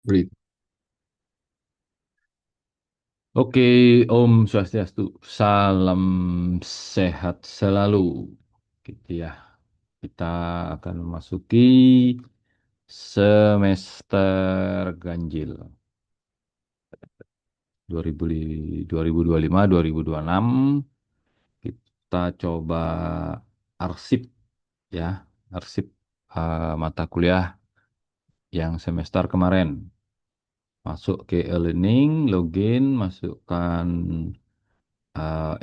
Beri. Oke, Om Swastiastu. Salam sehat selalu. Gitu ya. Kita akan memasuki semester ganjil 2025, 2026. Kita coba arsip ya, arsip mata kuliah yang semester kemarin. Masuk ke e-learning, login, masukkan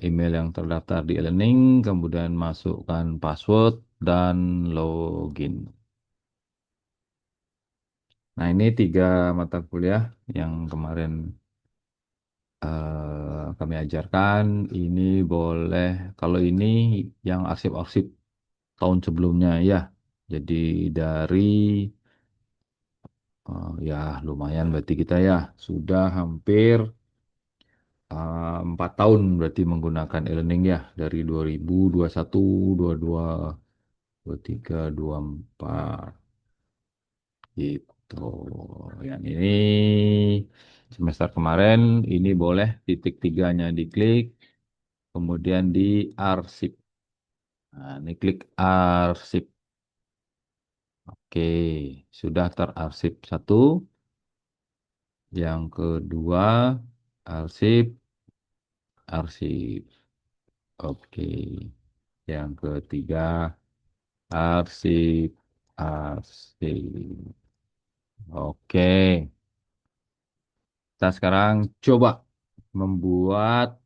email yang terdaftar di e-learning, kemudian masukkan password dan login. Nah, ini tiga mata kuliah yang kemarin kami ajarkan. Ini boleh, kalau ini yang arsip-arsip tahun sebelumnya ya. Jadi dari ya lumayan berarti kita ya sudah hampir 4 tahun berarti menggunakan e-learning ya dari 2021, 22, 23, 24 gitu. Yang ini semester kemarin ini boleh titik tiganya diklik, kemudian di arsip. Nah, ini klik arsip. Oke, sudah terarsip satu. Yang kedua, arsip, arsip. Oke. Yang ketiga, arsip, arsip. Oke. Kita sekarang coba membuat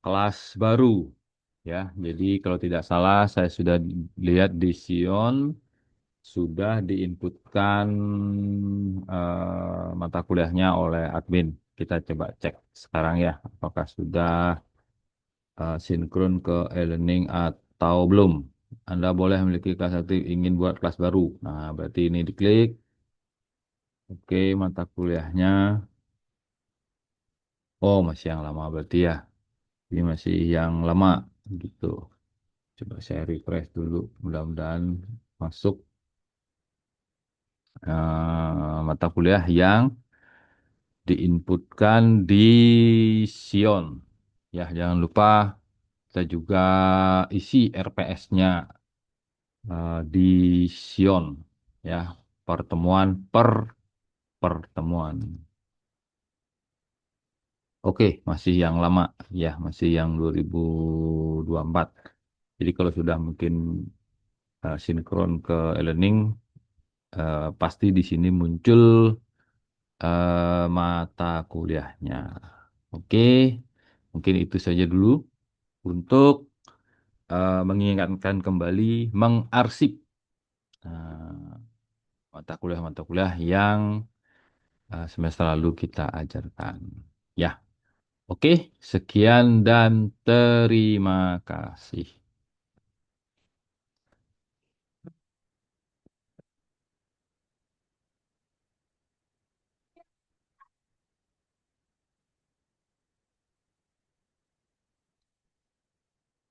kelas baru ya. Jadi kalau tidak salah saya sudah lihat di Sion sudah diinputkan mata kuliahnya oleh admin. Kita coba cek sekarang ya apakah sudah sinkron ke e-learning atau belum. Anda boleh memiliki kelas aktif ingin buat kelas baru. Nah, berarti ini diklik. Oke, mata kuliahnya. Oh, masih yang lama berarti ya. Ini masih yang lama gitu. Coba saya refresh dulu. Mudah-mudahan masuk mata kuliah yang diinputkan di Sion. Ya, jangan lupa kita juga isi RPS-nya di Sion. Ya, pertemuan per pertemuan. Oke, masih yang lama. Ya, masih yang 2024. Jadi kalau sudah mungkin sinkron ke e-learning, pasti di sini muncul mata kuliahnya. Oke, mungkin itu saja dulu untuk mengingatkan kembali mengarsip eh, mata kuliah yang semester lalu kita ajarkan. Ya, oke, sekian dan terima kasih.